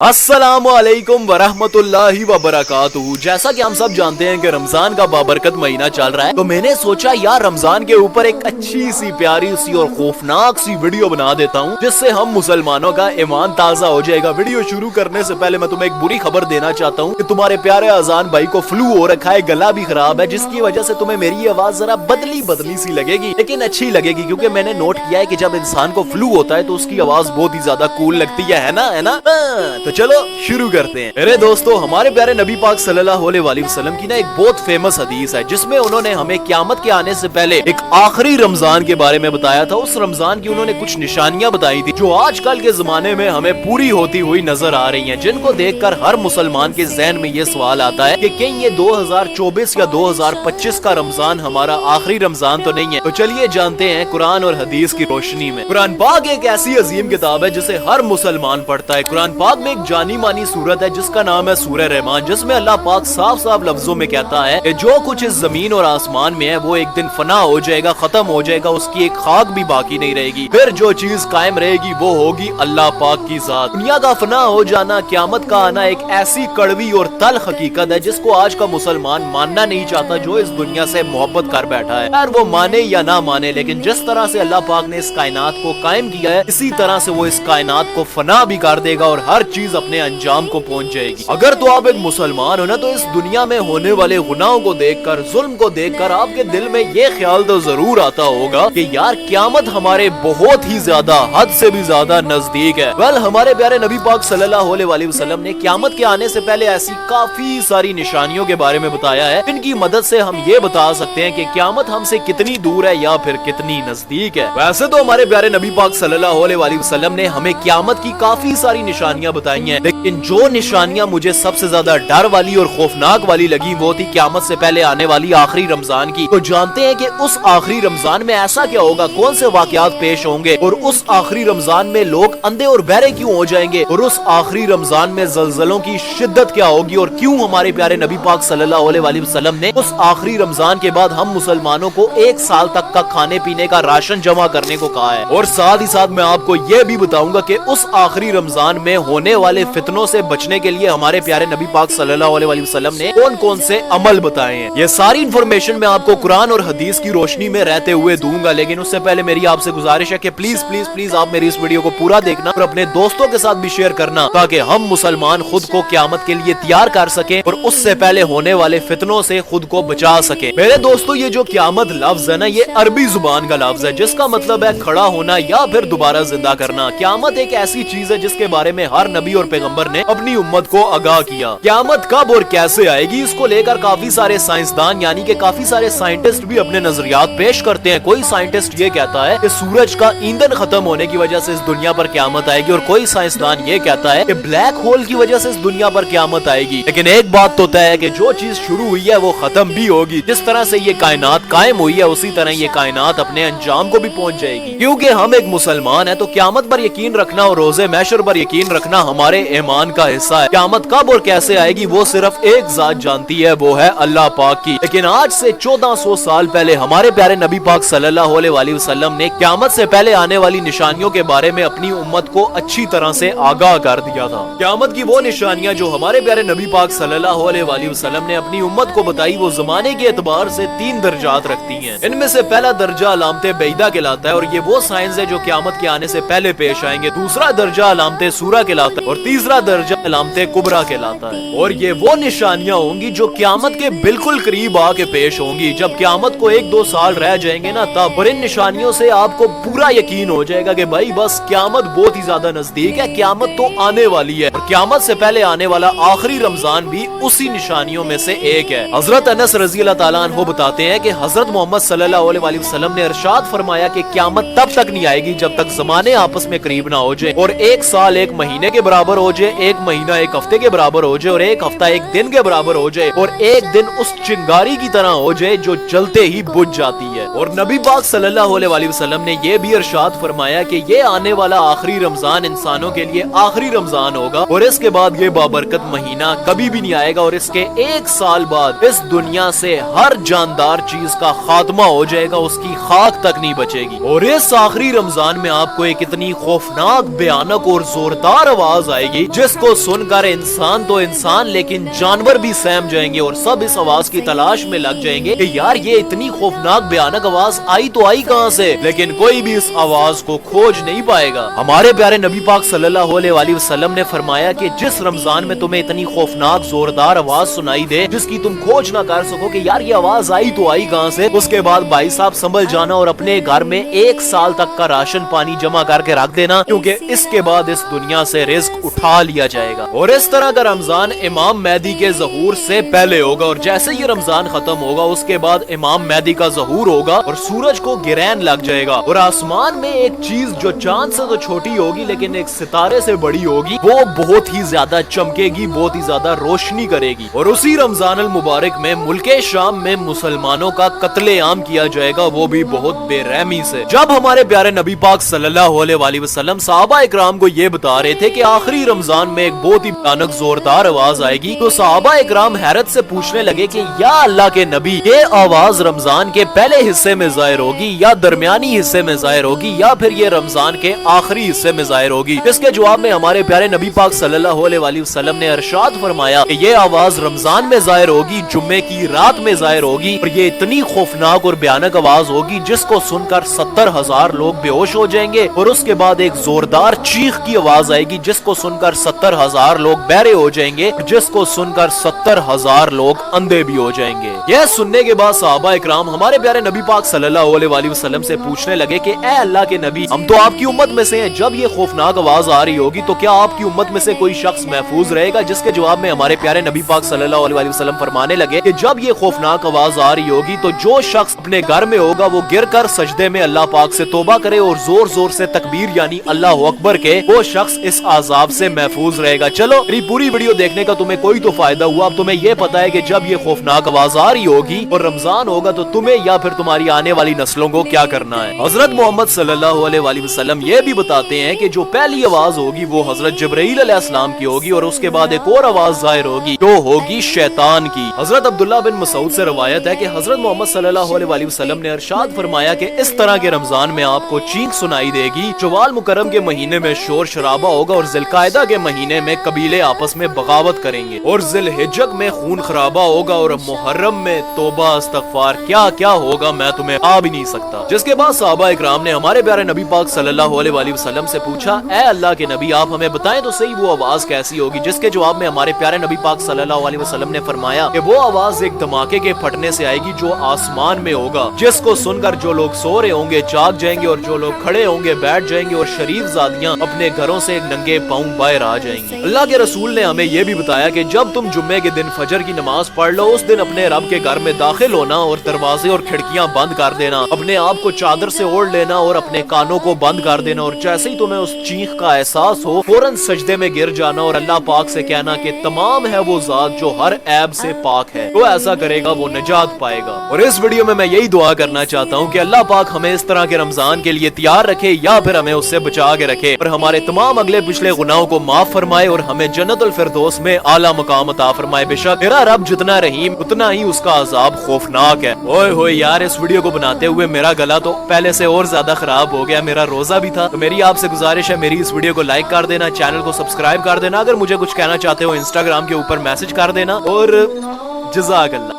अस्सलामुअलैकुम वरहमतुल्लाहि वबरकातुहू। जैसा कि हम सब जानते हैं कि रमजान का बाबरकत महीना चल रहा है, तो मैंने सोचा यार रमजान के ऊपर एक अच्छी सी प्यारी सी और खौफनाक सी वीडियो बना देता हूँ, जिससे हम मुसलमानों का ईमान ताजा हो जाएगा। वीडियो शुरू करने से पहले मैं तुम्हें एक बुरी खबर देना चाहता हूँ कि तुम्हारे प्यारे अजान भाई को फ्लू हो रखा है, गला भी खराब है, जिसकी वजह से तुम्हें मेरी आवाज जरा बदली बदली सी लगेगी, लेकिन अच्छी लगेगी, क्योंकि मैंने नोट किया है कि जब इंसान को फ्लू होता है तो उसकी आवाज बहुत ही ज्यादा कूल लगती है ना। तो चलो शुरू करते हैं। मेरे दोस्तों, हमारे प्यारे नबी पाक सल्लल्लाहु अलैहि वसल्लम की ना एक बहुत फेमस हदीस है, जिसमें उन्होंने हमें क़यामत के आने से पहले एक आखिरी रमजान के बारे में बताया था। उस रमजान की उन्होंने कुछ निशानियां बताई थी जो आजकल के जमाने में हमें पूरी होती हुई नजर आ रही हैं, जिनको देखकर हर मुसलमान के ज़हन में ये सवाल आता है कि कहीं ये 2024 या 2025 का रमजान हमारा आखिरी रमजान तो नहीं है। तो चलिए जानते हैं कुरान और हदीस की रोशनी में। कुरान पाक एक ऐसी अजीम किताब है जिसे हर मुसलमान पढ़ता है। कुरान पाक में एक जानी मानी सूरत है जिसका नाम है सूरह रहमान, जिसमें अल्लाह पाक साफ साफ लफ्जों में कहता है कि जो कुछ इस जमीन और आसमान में है वो एक दिन फना हो जाएगा, खत्म हो जाएगा, उसकी एक खाक भी बाकी नहीं रहेगी। फिर जो चीज कायम रहेगी वो होगी अल्लाह पाक की जात। दुनिया का फना हो जाना, क़यामत का आना एक ऐसी कड़वी और तल्ख हकीकत है जिसको आज का मुसलमान मानना नहीं चाहता, जो इस दुनिया से मोहब्बत कर बैठा है। यार वो माने या ना माने, लेकिन जिस तरह से अल्लाह पाक ने इस कायनात को कायम किया है, इसी तरह से वो इस कायनात को फना भी कर देगा और हर चीज अपने अंजाम को पहुंच जाएगी। अगर तो आप एक मुसलमान हो ना, तो इस दुनिया में होने वाले गुनाहों को देखकर, जुल्म को देखकर आपके दिल में ये ख्याल तो जरूर आता होगा कि यार क़यामत हमारे बहुत ही ज्यादा, हद से भी ज्यादा नजदीक है। वेल, हमारे प्यारे नबी पाक सल्लल्लाहु अलैहि वसल्लम ने क़यामत के आने से पहले ऐसी काफी सारी निशानियों के बारे में बताया है, जिनकी मदद से हम ये बता सकते हैं कि क़यामत हमसे कितनी दूर है या फिर कितनी नजदीक है। वैसे तो हमारे प्यारे नबी पाक सल्लल्लाहु अलैहि वसल्लम ने हमें क़यामत की काफी सारी निशानियां बताई हैं, लेकिन जो निशानियां मुझे सबसे ज्यादा डर वाली और खौफनाक वाली लगी वो थी क़यामत से पहले आने वाली आखिरी रमजान की। तो जानते हैं कि उस आखिरी रमजान में ऐसा क्या होगा, कौन से वाकयात पेश होंगे, और उस आखिरी रमजान में लोग अंधे और बहरे क्यों हो जाएंगे, और उस आखिरी रमजान में ज़लज़लों की शिद्दत क्या होगी, और क्यों हमारे प्यारे नबी पाक सल्लल्लाहु अलैहि वसल्लम ने उस आखिरी रमजान के बाद हम मुसलमानों को 1 साल तक का खाने पीने का राशन जमा करने को कहा है। और साथ ही साथ मैं आपको ये भी बताऊंगा कि उस आखिरी रमजान में होने वाले फितनों से बचने के लिए हमारे प्यारे नबी पाक सल्लल्लाहु अलैहि वसल्लम ने कौन कौन से अमल बताए हैं। ये सारी इंफॉर्मेशन मैं आपको कुरान और हदीस की रोशनी में रहते हुए दूंगा, लेकिन उससे पहले मेरी आपसे गुजारिश है कि प्लीज प्लीज प्लीज आप मेरी इस वीडियो को पूरा देखना और अपने दोस्तों के साथ भी शेयर करना, ताकि हम मुसलमान खुद को क़यामत के लिए तैयार कर सके और उससे पहले होने वाले फितनों से खुद को बचा सके। मेरे दोस्तों, ये जो क़यामत लफ्ज है ना, ये अरबी जुबान का लफ्ज है, जिसका मतलब है खड़ा होना या फिर दोबारा जिंदा करना। क़यामत एक ऐसी चीज है जिसके बारे में हर नबी और पैगंबर ने अपनी उम्मत को आगाह किया। क़यामत कब और कैसे आएगी, इसको लेकर काफी सारे साइंसदान यानी कि काफी सारे साइंटिस्ट भी अपने नजरियात पेश करते हैं। कोई साइंटिस्ट ये कहता है कि सूरज का ईंधन खत्म होने की वजह से इस दुनिया पर क़यामत आएगी, और कोई साइंसदान ये कहता है कि ब्लैक होल की वजह से इस दुनिया पर क़यामत आएगी। लेकिन एक बात तो तय है कि जो चीज शुरू हुई है वो खत्म भी होगी। जिस तरह से ये कायनात कायम हुई है, उसी तरह ये कायनात अपने अंजाम को भी पहुंच जाएगी। क्योंकि हम एक मुसलमान है, तो क़यामत पर यकीन रखना और रोज़े महशर पर यकीन रखना हमारे ईमान का हिस्सा है। क़यामत कब और कैसे आएगी वो सिर्फ एक जात जानती है, वो है अल्लाह पाक की। लेकिन आज से 1400 साल पहले हमारे प्यारे नबी पाक सल्लल्लाहु अलैहि वसल्लम ने क़यामत से पहले आने वाली निशानियों के बारे में अपनी उम्मत को अच्छी तरह से आगाह कर दिया था। क़यामत की वो निशानियां जो हमारे प्यारे नबी पाक सल्लल्लाहु अलैहि वसल्लम ने अपनी उम्मत को बताई, वो जमाने के एतबार से 3 दर्जात रखती हैं। इनमें से पहला दर्जा अलामते बैदा कहलाता है, और ये वो साइंस है जो क़यामत के आने से पहले पेश आएंगे। दूसरा दर्जा अलामते सूरा कहलाता है, और तीसरा दर्जा अलामते कुबरा कहलाता है। और ये वो निशानियां होंगी जो क़यामत के बिल्कुल करीब आके पेश होंगी। जब क़यामत को 1-2 साल रह जाएंगे ना, तब और इन निशानियों से आपको पूरा यकीन हो जाएगा कि भाई बस क़यामत बहुत ही ज्यादा नजदीक है, क़यामत तो आने वाली है। और क़यामत से पहले आने वाला आखिरी रमजान भी उसी निशानियों में से एक है। हजरत अनस रज़ी अल्लाह ताला अन्हु बताते हैं कि हजरत मोहम्मद सल्लल्लाहु अलैहि वसल्लम ने इरशाद फरमाया कि क़यामत तब तक नहीं आएगी जब तक ज़माने आपस में करीब ना हो जाए, और 1 साल 1 महीने के बराबर हो जाए, 1 महीना 1 हफ्ते के बराबर हो जाए, और 1 हफ्ता 1 दिन के बराबर हो जाए, और 1 दिन उस चिंगारी की तरह हो जाए जो जलते ही बुझ जाती है। और नबी पाक सल्लल्लाहु अलैहि वसल्लम ने यह भी इरशाद फरमाया कि ये आने वाला आखिरी रमजान इंसानों के लिए आखिरी रमजान होगा, और इसके बाद ये बाबरकत महीना कभी भी नहीं आएगा, और इसके 1 साल बाद इस दुनिया से हर जानदार चीज का खात्मा हो जाएगा, उसकी खाक तक नहीं बचेगी। और इस आखिरी रमजान में आपको एक इतनी खौफनाक, भयानक और जोरदार आवाज आवाज आएगी जिसको सुनकर इंसान तो इंसान लेकिन जानवर भी सहम जाएंगे और सब इस आवाज की तलाश में लग जाएंगे कि यार ये इतनी खौफनाक भयानक आवाज आई तो आई कहां से, लेकिन कोई भी इस आवाज को खोज नहीं पाएगा। हमारे प्यारे नबी पाक सल्लल्लाहु अलैहि वसल्लम ने फरमाया कि जिस रमजान में तुम्हें इतनी खौफनाक जोरदार आवाज सुनाई दे जिसकी तुम खोज ना कर सको कि यार ये आवाज आई तो आई कहां से, उसके बाद भाई साहब संभल जाना और अपने घर में 1 साल तक का राशन पानी जमा करके रख देना, क्योंकि इसके बाद इस दुनिया से रिस्क उठा लिया जाएगा। और इस तरह का रमजान इमाम मेहदी के ज़हूर से पहले होगा और जैसे ये रमजान खत्म होगा उसके बाद इमाम मेहदी का ज़हूर होगा और सूरज को गिरैन लग जाएगा और आसमान में एक चीज जो चांद से तो छोटी होगी लेकिन एक सितारे से बड़ी होगी वो बहुत ही ज्यादा चमकेगी, बहुत ही ज्यादा रोशनी करेगी। और उसी रमजान अल मुबारक में मुल्के शाम में मुसलमानों का कत्लेआम किया जाएगा, वो भी बहुत बेरहमी से। जब हमारे प्यारे नबी पाक सल्लल्लाहु अलैहि वसल्लम सहाबा इकराम को ये बता रहे थे कि आखिरी रमजान में एक बहुत ही भयानक जोरदार आवाज आएगी, तो सहाबा इकराम हैरत से पूछने लगे कि या अल्लाह के नबी, ये आवाज रमजान के पहले हिस्से में जाहिर होगी या दरमियानी हिस्से में जाहिर होगी या फिर ये रमजान के आखिरी हिस्से में जाहिर होगी? इसके जवाब में हमारे प्यारे नबी पाक सल्लल्लाहु अलैहि वसल्लम ने इरशाद फरमाया कि ये आवाज रमजान में जाहिर होगी, जुम्मे की रात में जाहिर होगी और ये इतनी खौफनाक और भयानक आवाज होगी जिसको सुनकर 70,000 लोग बेहोश हो जाएंगे और उसके बाद एक जोरदार चीख की आवाज आएगी जिसको सुनकर 70,000 लोग बहरे हो जाएंगे, जिसको सुनकर 70,000 लोग अंधे भी हो जाएंगे। यह सुनने के बाद सहाबा इकराम हमारे प्यारे नबी पाक सल्लल्लाहु अलैहि वसल्लम से पूछने लगे कि ए अल्लाह के नबी, हम तो आपकी उम्मत में से हैं, जब ये खौफनाक आवाज आ रही होगी तो क्या आपकी उम्मत में से कोई शख्स महफूज रहेगा? जिसके जवाब में हमारे प्यारे नबी पाक सल्लल्लाहु अलैहि वसल्लम फरमाने लगे कि जब ये खौफनाक आवाज आ रही होगी तो जो शख्स अपने घर में होगा वो गिरकर सजदे में अल्लाह पाक से तौबा करे और जोर जोर से तकबीर यानी अल्लाह अकबर के, वो शख्स इस आजाब से महफूज रहेगा। चलो मेरी पूरी वीडियो देखने का तुम्हें कोई तो फायदा हुआ। अब तुम्हें ये पता है कि जब ये खौफनाक आवाज आ रही होगी और रमजान होगा तो तुम्हें या फिर तुम्हारी आने वाली नस्लों को क्या करना है। हजरत मोहम्मद सल्लल्लाहु अलैहि वसल्लम ये भी बताते हैं कि जो पहली आवाज होगी वो हजरत जिब्राईल अलैहिस्सलाम की होगी और उसके बाद एक और आवाज जाहिर होगी जो होगी शैतान की। हजरत अब्दुल्ला बिन मसूद से रवायत है कि हजरत मोहम्मद सल्लल्लाहु अलैहि वसल्लम ने इरशाद फरमाया कि इस तरह के रमजान में आपको चीख सुनाई देगी। शवाल मुकर्रम के महीने में शोर शराबा होगा और जिलकायदा के महीने में कबीले आपस में बगावत करेंगे और जिलहिज्जह में खून खराबा होगा और मुहर्रम में तौबा इस्तगफार क्या क्या होगा मैं तुम्हें आ भी नहीं सकता। जिसके बाद सहाबा इकराम ने हमारे प्यारे नबी पाक सल्लल्लाहु अलैहि वसल्लम से पूछा, ए अल्लाह के नबी, आप हमें बताएं तो सही वो आवाज कैसी होगी? जिसके जवाब में हमारे प्यारे नबी पाक सल्लल्लाहु अलैहि वसल्लम ने फरमाया कि वो आवाज एक धमाके के फटने से आएगी जो आसमान में होगा, जिसको सुनकर जो लोग सो रहे होंगे जाग जाएंगे और जो लोग खड़े होंगे बैठ जाएंगे और शरीफ जादियां अपने घरों से नंगे पांव बाहर आ जाएंगी। अल्लाह के रसूल ने हमें यह भी बताया कि जब तुम जुम्मे के दिन फजर की नमाज पढ़ लो उस दिन अपने रब के घर में दाखिल होना और दरवाजे और खिड़कियां बंद कर देना, अपने आप को चादर से ओढ़ लेना और अपने कानों को बंद कर देना और जैसे ही तुम्हें उस चीख का एहसास हो फौरन सजदे में गिर जाना और अल्लाह पाक से कहना कि तमाम है वो जात जो हर ऐब से पाक है। तो ऐसा करेगा वो निजात पाएगा। और इस वीडियो में मैं यही दुआ करना चाहता हूँ कि अल्लाह पाक हमें इस तरह के रमजान के लिए तैयार रखे या फिर हमें उससे बचा के रखे और हमारे तमाम अगले पिछले गुनाहों को माफ फरमाए और हमें जन्नतुल फिरदौस में आला मकाम अता फरमाए। बेशक मेरा रब जितना रहीम उतना ही उसका अजाब खौफनाक है। ओए होए यार, इस वीडियो को बनाते हुए मेरा गला तो पहले से और ज्यादा खराब हो गया, मेरा रोजा भी था। तो मेरी आपसे गुजारिश है मेरी इस वीडियो को लाइक कर देना, चैनल को सब्सक्राइब कर देना, अगर मुझे कुछ कहना चाहते हो इंस्टाग्राम के ऊपर मैसेज कर देना और जज़ाकल्लाह।